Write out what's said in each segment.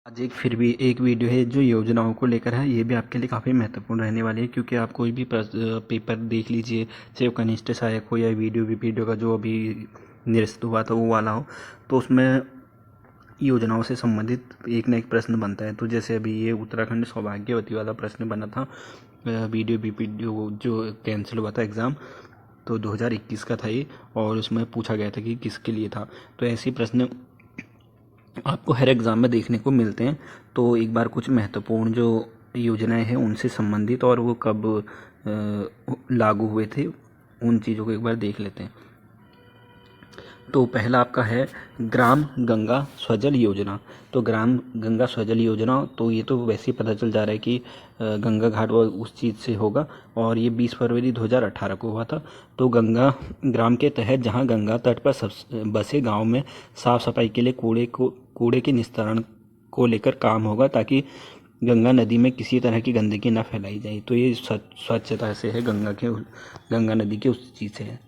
आज एक वीडियो है जो योजनाओं को लेकर है। ये भी आपके लिए काफ़ी महत्वपूर्ण रहने वाली है, क्योंकि आप कोई भी पेपर देख लीजिए, चाहे वो कनिष्ठ सहायक हो या वीडियो का जो अभी निरस्त हुआ था वो वाला हो, तो उसमें योजनाओं से संबंधित एक ना एक प्रश्न बनता है। तो जैसे अभी ये उत्तराखंड सौभाग्यवती वाला प्रश्न बना था, वीडियो जो कैंसिल हुआ था एग्ज़ाम, तो 2021 का था ये, और उसमें पूछा गया था कि किसके लिए था। तो ऐसे प्रश्न आपको हर एग्ज़ाम में देखने को मिलते हैं। तो एक बार कुछ महत्वपूर्ण जो योजनाएं हैं उनसे संबंधित और वो कब लागू हुए थे, उन चीज़ों को एक बार देख लेते हैं। तो पहला आपका है ग्राम गंगा स्वजल योजना। तो ग्राम गंगा स्वजल योजना, तो ये तो वैसे ही पता चल जा रहा है कि गंगा घाट वो उस चीज़ से होगा, और ये 20 फरवरी 2018 को हुआ था। तो गंगा ग्राम के तहत जहां गंगा तट पर बसे गांव में साफ सफाई के लिए कूड़े के निस्तारण को लेकर काम होगा, ताकि गंगा नदी में किसी तरह की गंदगी न फैलाई जाए। तो ये स्वच्छता से है, गंगा नदी के उस चीज़ से है।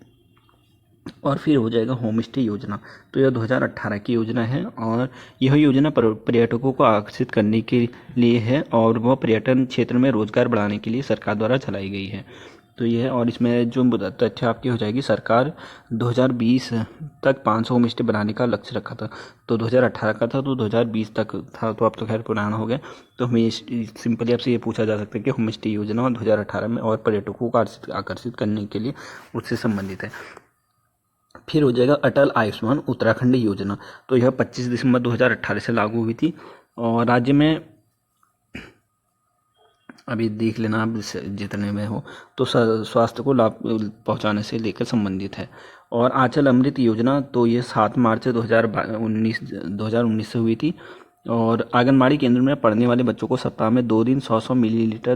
और फिर हो जाएगा होम स्टे योजना। तो यह 2018 की योजना है, और यह योजना पर्यटकों को आकर्षित करने के लिए है, और वह पर्यटन क्षेत्र में रोजगार बढ़ाने के लिए सरकार द्वारा चलाई गई है। तो यह है, और इसमें जो तथ्य आपकी हो जाएगी, सरकार 2020 तक 500 होम स्टे बनाने का लक्ष्य रखा था। तो 2018 का था, तो 2020 तक था, तो अब तो खैर पुराना हो गया। तो हमें सिंपली आपसे ये पूछा जा सकता है कि होम स्टे योजना 2018 में और पर्यटकों को आकर्षित करने के लिए उससे संबंधित है। फिर हो जाएगा अटल आयुष्मान उत्तराखंड योजना। तो यह 25 दिसंबर 2018 से लागू हुई थी, और राज्य में अभी देख लेना आप जितने में हो, तो स्वास्थ्य को लाभ पहुंचाने से लेकर संबंधित है। और आंचल अमृत योजना, तो ये 7 मार्च 2019 से हुई थी, और आंगनबाड़ी केंद्र में पढ़ने वाले बच्चों को सप्ताह में 2 दिन 100 मिलीलीटर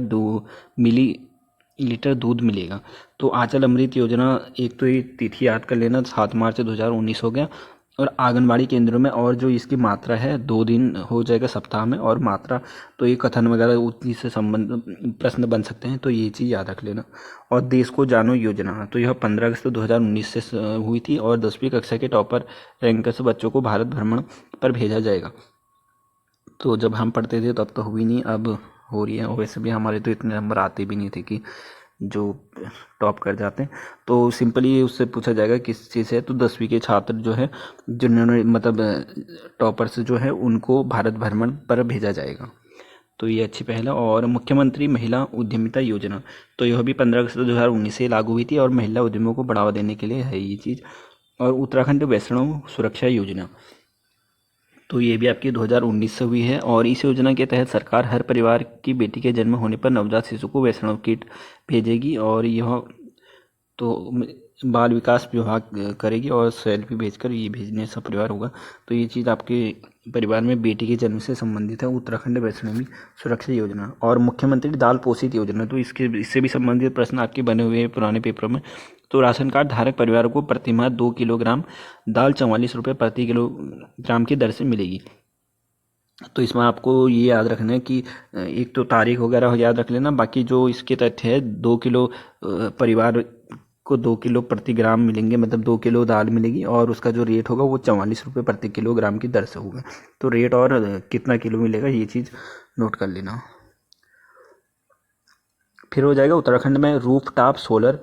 दूध मिलेगा। तो आंचल अमृत योजना, एक तो ये तिथि याद कर लेना, 7 मार्च 2019 हो गया। और आंगनबाड़ी केंद्रों में और जो इसकी मात्रा है 2 दिन हो जाएगा सप्ताह में, और मात्रा तो ये कथन वगैरह उसी से संबंध प्रश्न बन सकते हैं, तो ये चीज़ याद रख लेना। और देश को जानो योजना, तो यह 15 अगस्त 2019 से हुई थी, और 10वीं कक्षा के टॉपर रैंकर्स बच्चों को भारत भ्रमण पर भेजा जाएगा। तो जब हम पढ़ते थे तब तो हुई नहीं, अब हो रही है। और वैसे भी हमारे तो इतने नंबर आते भी नहीं थे कि जो टॉप कर जाते हैं। तो सिंपली उससे पूछा जाएगा किस चीज़ से, तो 10वीं के छात्र जो है, जिन्होंने मतलब टॉपर्स जो है, उनको भारत भ्रमण पर भेजा जाएगा। तो ये अच्छी पहल है। और मुख्यमंत्री महिला उद्यमिता योजना, तो यह भी 15 अगस्त 2019 से लागू हुई थी, और महिला उद्यमों को बढ़ावा देने के लिए है ये चीज़। और उत्तराखंड वैष्णव सुरक्षा योजना, तो ये भी आपकी 2019 से हुई है, और इस योजना के तहत सरकार हर परिवार की बेटी के जन्म होने पर नवजात शिशु को वैष्णव किट भेजेगी, और यह तो बाल विकास विभाग करेगी, और सेल्फी भेजकर ये भेजने से परिवार होगा। तो ये चीज़ आपके परिवार में बेटी के जन्म से संबंधित है, उत्तराखंड वैष्णवी सुरक्षा योजना। और मुख्यमंत्री दाल पोषित योजना, तो इससे भी संबंधित प्रश्न आपके बने हुए हैं पुराने पेपरों में। तो राशन कार्ड धारक परिवारों को प्रतिमाह 2 किलोग्राम दाल 44 रुपये प्रति किलोग्राम की दर से मिलेगी। तो इसमें आपको ये याद रखना है कि एक तो तारीख वगैरह याद रख लेना, बाकी जो इसके तथ्य है, 2 किलो परिवार को 2 किलो प्रति ग्राम मिलेंगे, मतलब 2 किलो दाल मिलेगी, और उसका जो रेट होगा वो 44 रुपये प्रति किलोग्राम की दर से होगा। तो रेट और कितना किलो मिलेगा ये चीज़ नोट कर लेना। फिर हो जाएगा उत्तराखंड में रूफ टॉप सोलर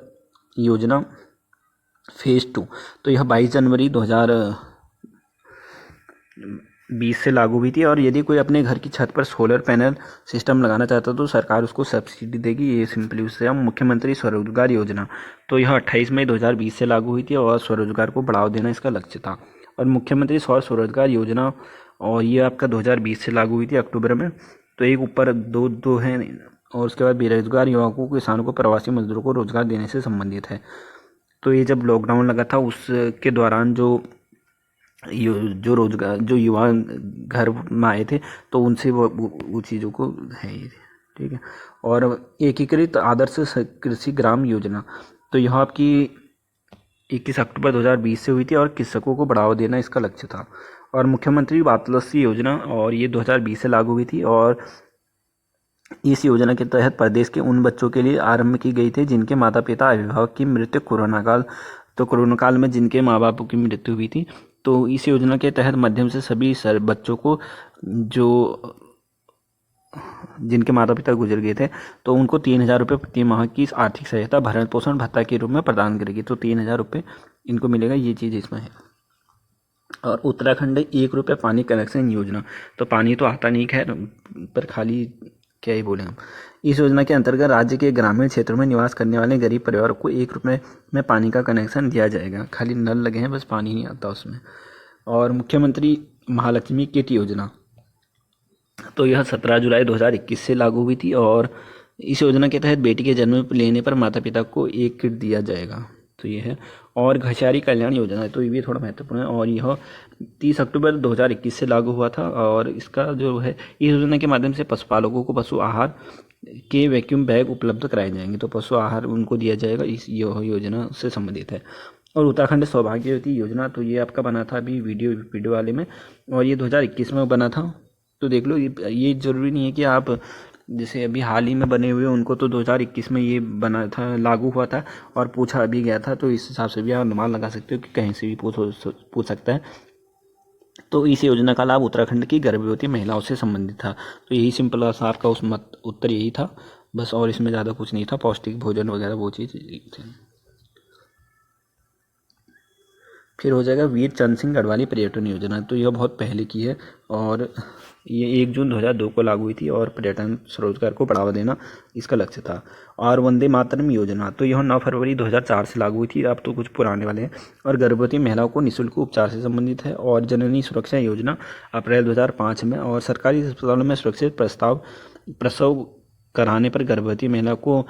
योजना फेज़ 2। तो यह 22 जनवरी 2020 से लागू हुई थी, और यदि कोई अपने घर की छत पर सोलर पैनल सिस्टम लगाना चाहता तो सरकार उसको सब्सिडी देगी। ये सिंपली उससे हम मुख्यमंत्री स्वरोजगार योजना, तो यह 28 मई 2020 से लागू हुई थी, और स्वरोजगार को बढ़ावा देना इसका लक्ष्य था। और मुख्यमंत्री स्वरोजगार योजना, और ये आपका 2020 से लागू हुई थी अक्टूबर में। तो एक ऊपर दो हैं, और उसके बाद बेरोजगार युवाओं को, किसानों को, प्रवासी मजदूरों को रोजगार देने से संबंधित है। तो ये जब लॉकडाउन लगा था उसके दौरान जो रोजगार, जो युवा घर में आए थे, तो उनसे वो चीज़ों को है ये, ठीक है। और एकीकृत आदर्श कृषि ग्राम योजना, तो यह आपकी 21 अक्टूबर 2020 से हुई थी, और कृषकों को बढ़ावा देना इसका लक्ष्य था। और मुख्यमंत्री वात्सल्य योजना, और ये 2020 से लागू हुई थी, और इस योजना के तहत प्रदेश के उन बच्चों के लिए आरंभ की गई थी जिनके माता पिता अभिभावक की मृत्यु कोरोना काल में जिनके माँ बाप की मृत्यु हुई थी। तो इस योजना के तहत माध्यम से सभी बच्चों को जो जिनके माता पिता गुजर गए थे तो उनको 3,000 रुपये प्रति माह की आर्थिक सहायता भरण पोषण भत्ता के रूप में प्रदान करेगी। तो 3,000 रुपये इनको मिलेगा, ये चीज़ इसमें है। और उत्तराखंड 1 रुपये पानी कनेक्शन योजना, तो पानी तो आता नहीं खैर, पर खाली क्या ही बोले हम। इस योजना के अंतर्गत राज्य के ग्रामीण क्षेत्रों में निवास करने वाले गरीब परिवारों को 1 रुपये में पानी का कनेक्शन दिया जाएगा। खाली नल लगे हैं, बस पानी नहीं आता उसमें। और मुख्यमंत्री महालक्ष्मी किट योजना, तो यह 17 जुलाई 2021 से लागू हुई थी। और इस योजना के तहत बेटी के जन्म लेने पर माता पिता को एक किट दिया जाएगा, तो ये है। और घसियारी कल्याण योजना है, तो ये भी थोड़ा महत्वपूर्ण है, और यह 30 अक्टूबर 2021 से लागू हुआ था। और इसका जो है, इस योजना के माध्यम से पशुपालकों को पशु आहार के वैक्यूम बैग उपलब्ध कराए जाएंगे, तो पशु आहार उनको दिया जाएगा, इस यह योजना से संबंधित है। और उत्तराखंड सौभाग्यवती योजना, तो ये आपका बना था अभी वीडियो वाले में, और ये 2021 में बना था, तो देख लो। ये ज़रूरी नहीं है कि आप जैसे अभी हाल ही में बने हुए उनको, तो 2021 में ये बना था, लागू हुआ था और पूछा अभी गया था, तो इस हिसाब से भी आप अनुमान लगा सकते हो कि कहीं से भी पूछ सकता है। तो इस योजना का लाभ उत्तराखंड की गर्भवती महिलाओं से संबंधित था। तो यही सिंपल सा आपका उत्तर यही था बस, और इसमें ज़्यादा कुछ नहीं था। पौष्टिक भोजन वगैरह वो चीज़ थी। फिर हो जाएगा वीर चंद सिंह गढ़वाली पर्यटन योजना, तो यह बहुत पहले की है और ये 1 जून 2002 को लागू हुई थी, और पर्यटन स्वरोजगार को बढ़ावा देना इसका लक्ष्य था। और वंदे मातरम योजना, तो यह 9 फरवरी 2004 से लागू हुई थी, अब तो कुछ पुराने वाले हैं। और गर्भवती महिलाओं को निःशुल्क उपचार से संबंधित है। और जननी सुरक्षा योजना अप्रैल 2005 में। और सरकारी अस्पतालों में सुरक्षित प्रसव कराने पर गर्भवती महिला को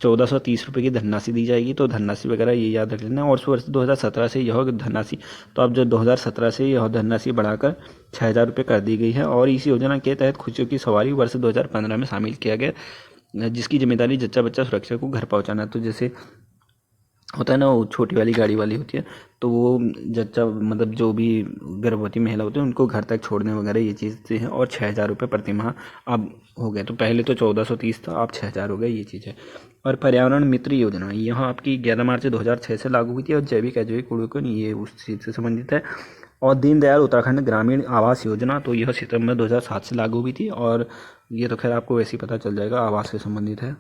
1430 रुपये की धनराशि दी जाएगी, तो धनराशि वगैरह ये याद रख लेना। और वर्ष 2017 से यह धनराशि, तो अब जो 2017 से यह धनराशि बढ़ाकर 6,000 रुपये कर दी गई है। और इस योजना के तहत खुशियों की सवारी वर्ष 2015 में शामिल किया गया, जिसकी जिम्मेदारी जच्चा बच्चा सुरक्षा को घर पहुँचाना। तो जैसे होता है ना, वो छोटी वाली गाड़ी वाली होती है, तो वो जच्चा मतलब जो भी गर्भवती महिला होती है उनको घर तक छोड़ने वगैरह ये चीज़ें हैं। और 6,000 रुपये प्रति माह अब हो गए, तो पहले तो 1430 था, अब 6,000 हो गए, ये चीज़ है। और पर्यावरण मित्र योजना, यह आपकी 11 मार्च 2006 से लागू हुई थी। और जैविक अजैविक कूड़ेकन, ये उस चीज़ से संबंधित है। और दीनदयाल उत्तराखंड ग्रामीण आवास योजना, तो यह सितंबर 2007 से लागू हुई थी। और ये तो खैर आपको वैसे ही पता चल जाएगा, आवास से संबंधित है।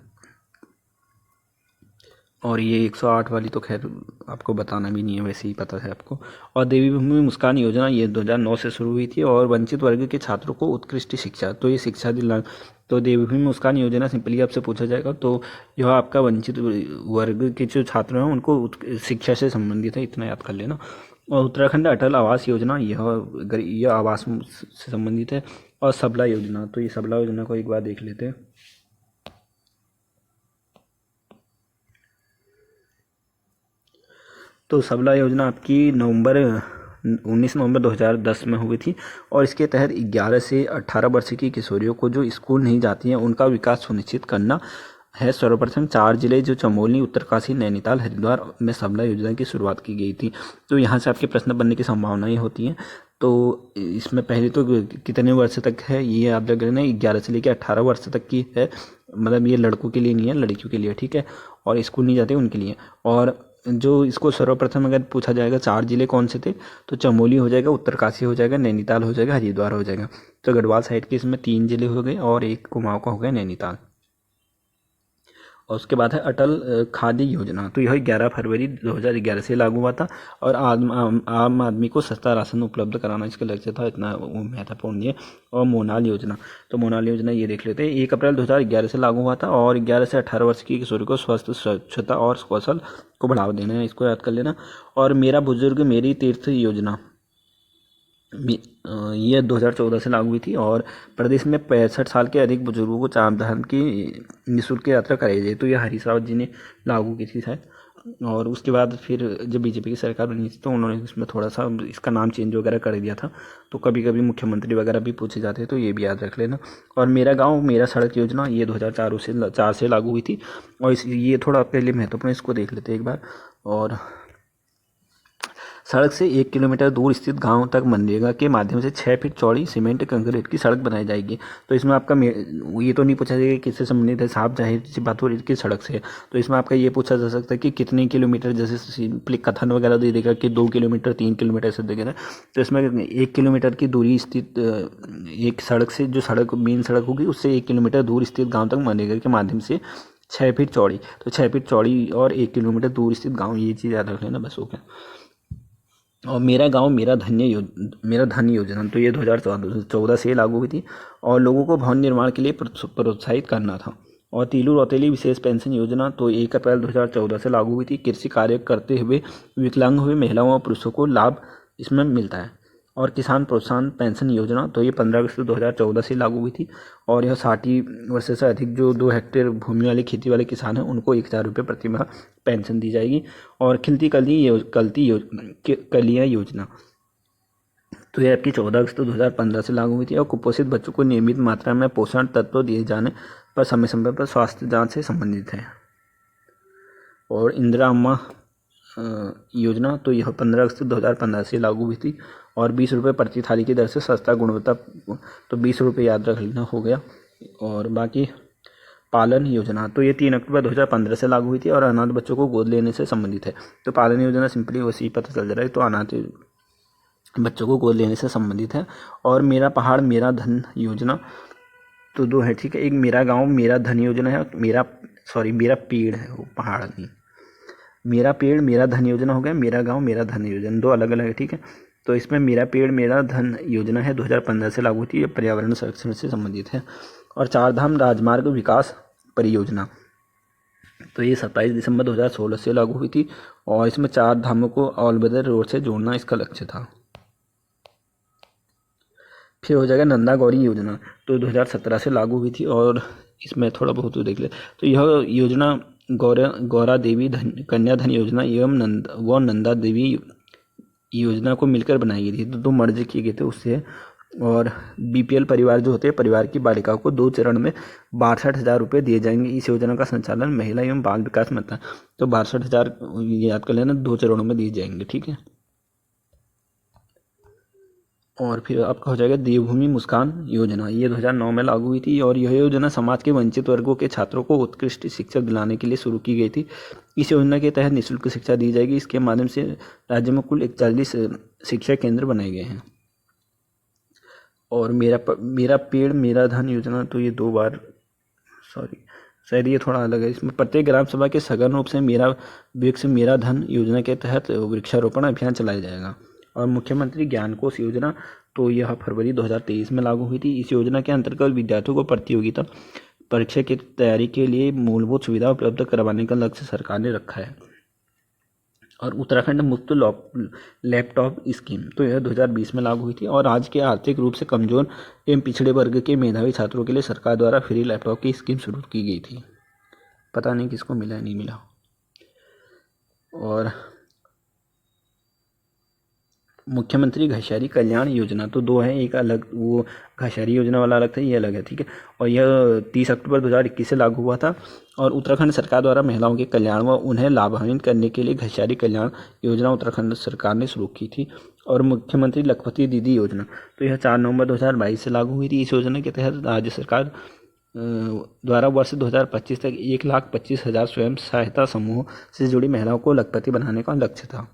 और ये 108 वाली तो खैर आपको बताना भी नहीं है, वैसे ही पता है आपको। और देवी भूमि मुस्कान योजना, ये 2009 से शुरू हुई थी। और वंचित वर्ग के छात्रों को उत्कृष्ट शिक्षा, तो ये शिक्षा दिला, तो देवी भूमि मुस्कान योजना सिंपली आपसे पूछा जाएगा, तो यह आपका वंचित वर्ग के जो छात्र हैं उनको शिक्षा से संबंधित है, इतना याद कर लेना। और उत्तराखंड अटल आवास योजना, यह आवास से संबंधित है। और सबला योजना, तो ये सबला योजना को एक बार देख लेते हैं। तो सबला योजना आपकी 19 नवंबर 2010 में हुई थी। और इसके तहत 11 से 18 वर्ष की किशोरियों को जो स्कूल नहीं जाती हैं उनका विकास सुनिश्चित करना है। सर्वप्रथम 4 जिले जो चमोली, उत्तरकाशी, नैनीताल, हरिद्वार में सबला योजना की शुरुआत की गई थी। तो यहाँ से आपके प्रश्न बनने की संभावनाएं होती हैं। तो इसमें पहले तो कितने वर्ष तक है ये आप देख लेना, 11 से लेकर 18 वर्ष तक की है, मतलब ये लड़कों के लिए नहीं है, लड़कियों के लिए, ठीक है। और स्कूल नहीं जाते उनके लिए। और जो इसको सर्वप्रथम अगर पूछा जाएगा 4 जिले कौन से थे, तो चमोली हो जाएगा, उत्तरकाशी हो जाएगा, नैनीताल हो जाएगा, हरिद्वार हो जाएगा। तो गढ़वाल साइड के इसमें 3 जिले हो गए और एक कुमाऊं का हो गया नैनीताल। और उसके बाद है अटल खादी योजना, तो यह 11 फरवरी 2011 से लागू हुआ था। और आम आदमी को सस्ता राशन उपलब्ध कराना इसका लक्ष्य था, इतना वो महत्वपूर्ण है। और मोनाल योजना, तो मोनाल योजना ये देख लेते हैं, 1 अप्रैल 2011 से लागू हुआ था। और 11 से 18 वर्ष की किशोरी को स्वस्थ, स्वच्छता और कौशल को बढ़ावा देना है, इसको याद कर लेना। और मेरा बुजुर्ग मेरी तीर्थ योजना, ये 2014 से लागू हुई थी। और प्रदेश में 65 साल के अधिक बुजुर्गों को चार धाम की निःशुल्क यात्रा कराई जाए, तो यह हरीश रावत जी ने लागू की थी शायद। और उसके बाद फिर जब बीजेपी की सरकार बनी थी तो उन्होंने इसमें थोड़ा सा इसका नाम चेंज वगैरह कर दिया था। तो कभी कभी मुख्यमंत्री वगैरह भी पूछे जाते हैं, तो ये भी याद रख लेना। और मेरा गाँव मेरा सड़क योजना, ये 2004 से लागू हुई थी। और ये थोड़ा आपके लिए महत्वपूर्ण, इसको देख लेते हैं एक बार। और सड़क से 1 किलोमीटर दूर स्थित गांव तक मनरेगा के माध्यम से 6 फीट चौड़ी सीमेंट कंक्रीट की सड़क बनाई जाएगी। तो इसमें आपका ये तो नहीं पूछा जाएगा किससे संबंधित है, साफ जाहिर सी बात हो रही है कि सड़क से। तो इसमें आपका ये पूछा जा सकता है कि कितने किलोमीटर, जैसे सिंपली कथन वगैरह दे देगा कि 2 किलोमीटर 3 किलोमीटर से देगा। तो इसमें 1 किलोमीटर की दूरी स्थित एक सड़क से, जो सड़क मेन सड़क होगी उससे 1 किलोमीटर दूर स्थित गाँव तक मनरेगा के माध्यम से 6 फीट चौड़ी। तो 6 फीट चौड़ी और 1 किलोमीटर दूर स्थित गाँव, ये चीज़ याद रख लेना बस, हो गया। और मेरा गांव मेरा धन योजना, तो ये 2014 से लागू हुई थी और लोगों को भवन निर्माण के लिए प्रोत्साहित करना था। और तीलू रौतेली विशेष पेंशन योजना, तो 1 अप्रैल 2014 से लागू हुई थी। कृषि कार्य करते हुए विकलांग हुए महिलाओं और पुरुषों को लाभ इसमें मिलता है। और किसान प्रोत्साहन पेंशन योजना, तो ये 15 अगस्त 2014 से लागू हुई थी और यह 60 वर्ष से अधिक जो 2 हेक्टेयर भूमि वाले खेती वाले किसान हैं उनको 1000 रुपये प्रति माह पेंशन दी जाएगी। और खिलती कलियाँ योजना, तो ये आपकी 14 अगस्त 2015 से लागू हुई थी और कुपोषित बच्चों को नियमित मात्रा में पोषण तत्व दिए जाने पर समय समय पर स्वास्थ्य जांच से संबंधित है। और इंदिरा अम्मा योजना, तो यह 15 अगस्त 2015 से लागू हुई थी और 20 रुपये प्रति थाली की दर से सस्ता गुणवत्ता, तो 20 रुपये याद रख लेना, हो गया। और बाकी पालन योजना, तो ये 3 अक्टूबर 2015 से लागू हुई थी और अनाथ बच्चों को गोद लेने से संबंधित है। तो पालन योजना सिंपली वैसे पता चल जा रहा है, तो अनाथ बच्चों को गोद लेने से संबंधित है। और मेरा पहाड़ मेरा धन योजना, तो 2 है, ठीक है। एक मेरा गाँव मेरा धन योजना है, मेरा पेड़ है, वो पहाड़ नहीं। मेरा पेड़ मेरा धन योजना हो गया, मेरा गांव मेरा धन योजना, 2 अलग अलग है, ठीक है। तो इसमें मेरा पेड़ मेरा धन योजना है, 2015 से लागू थी, ये पर्यावरण संरक्षण से संबंधित है। और 4 धाम राजमार्ग विकास परियोजना, तो ये 27 दिसंबर 2016 से लागू हुई थी और इसमें 4 धामों को ऑलवेदर रोड से जोड़ना इसका लक्ष्य था। फिर हो जाएगा नंदा गौरी योजना, तो 2017 से लागू हुई थी और इसमें थोड़ा बहुत देख ले, तो यह योजना गौरा देवी कन्या धन योजना एवं नंदा देवी योजना को मिलकर बनाई गई थी। तो 2 मर्ज किए गए थे उससे। और बीपीएल परिवार जो होते हैं, परिवार की बालिकाओं को 2 चरण में 62,000 रुपये दिए जाएंगे। इस योजना का संचालन महिला एवं बाल विकास मंत्रालय, तो 62,000 याद कर लेना, 2 चरणों में दिए जाएंगे, ठीक है। और फिर आपका हो जाएगा देवभूमि मुस्कान योजना, ये 2009 में लागू हुई थी और यह योजना समाज के वंचित वर्गों के छात्रों को उत्कृष्ट शिक्षा दिलाने के लिए शुरू की गई थी। इस योजना के तहत निःशुल्क शिक्षा दी जाएगी। इसके माध्यम से राज्य में कुल 41 शिक्षा केंद्र बनाए गए हैं। और मेरा पेड़ मेरा धन योजना, तो ये 2 बार, शायद ये थोड़ा अलग है। इसमें प्रत्येक ग्राम सभा के सघन रूप से मेरा वृक्ष मेरा धन योजना के तहत वृक्षारोपण अभियान चलाया जाएगा। और मुख्यमंत्री ज्ञान कोश योजना, तो यह फरवरी 2023 में लागू हुई थी। इस योजना के अंतर्गत विद्यार्थियों को प्रतियोगिता परीक्षा की तैयारी के लिए मूलभूत सुविधा उपलब्ध करवाने का लक्ष्य सरकार ने रखा है। और उत्तराखंड मुफ्त लैपटॉप स्कीम, तो यह 2020 में लागू हुई थी और राज्य के आर्थिक रूप से कमजोर एवं पिछड़े वर्ग के मेधावी छात्रों के लिए सरकार द्वारा फ्री लैपटॉप की स्कीम शुरू की गई थी। पता नहीं किसको मिला नहीं मिला। और मुख्यमंत्री घैसारी कल्याण योजना, तो 2 है, एक अलग, वो घैसारी योजना वाला अलग था, ये अलग है, ठीक है। और यह 30 अक्टूबर 2021 से लागू हुआ था और उत्तराखंड सरकार द्वारा महिलाओं के कल्याण व उन्हें लाभान्वित करने के लिए घैसारी कल्याण योजना उत्तराखंड सरकार ने शुरू की थी। और मुख्यमंत्री लखपति दीदी योजना, तो यह 4 नवंबर 2022 से लागू हुई थी। इस योजना के तहत राज्य सरकार द्वारा वर्ष 2025 तक 1,25,000 स्वयं सहायता समूह से जुड़ी महिलाओं को लखपति बनाने का लक्ष्य था।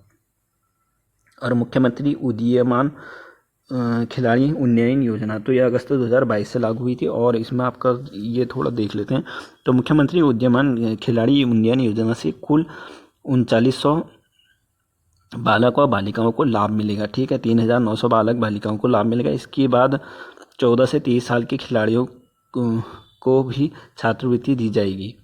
और मुख्यमंत्री उदीयमान खिलाड़ी उन्नयन योजना, तो यह अगस्त 2022 से लागू हुई थी और इसमें आपका ये थोड़ा देख लेते हैं। तो मुख्यमंत्री उदीयमान खिलाड़ी उन्नयन योजना से कुल 3900 बालक और बालिकाओं को लाभ मिलेगा, ठीक है। 3,900 बालक बालिकाओं को लाभ मिलेगा। इसके बाद 14 से 23 साल के खिलाड़ियों को भी छात्रवृत्ति दी जाएगी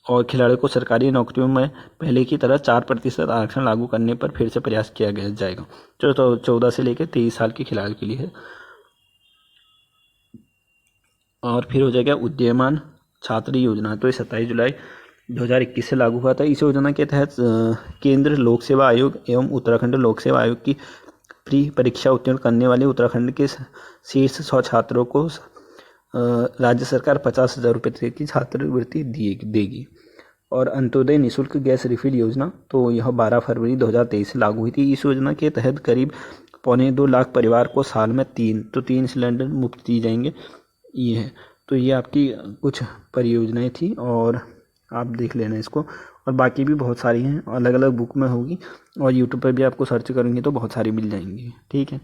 और खिलाड़ियों को सरकारी नौकरियों में पहले की तरह 4% आरक्षण लागू करने पर फिर से प्रयास किया जाएगा, जो 14 से लेकर 23 साल के खिलाड़ियों के लिए है। और फिर हो जाएगा उदीयमान छात्र योजना, तो ये 27 जुलाई 2021 से लागू हुआ था। इस योजना के तहत केंद्र लोक सेवा आयोग एवं उत्तराखंड लोक सेवा आयोग की प्री परीक्षा उत्तीर्ण करने वाले उत्तराखंड के शीर्ष 100 छात्रों को राज्य सरकार 50,000 रुपये की छात्रवृत्ति देगी। और अंत्योदय निःशुल्क गैस रिफिल योजना, तो यह 12 फरवरी 2023 से लागू हुई थी। इस योजना के तहत करीब 1.25 लाख परिवार को साल में 3 सिलेंडर मुफ्त दिए जाएंगे। ये है, तो ये आपकी कुछ परियोजनाएं थी और आप देख लेना इसको, और बाकी भी बहुत सारी हैं, अलग अलग बुक में होगी और यूट्यूब पर भी आपको सर्च करेंगे तो बहुत सारी मिल जाएंगी। ठीक है।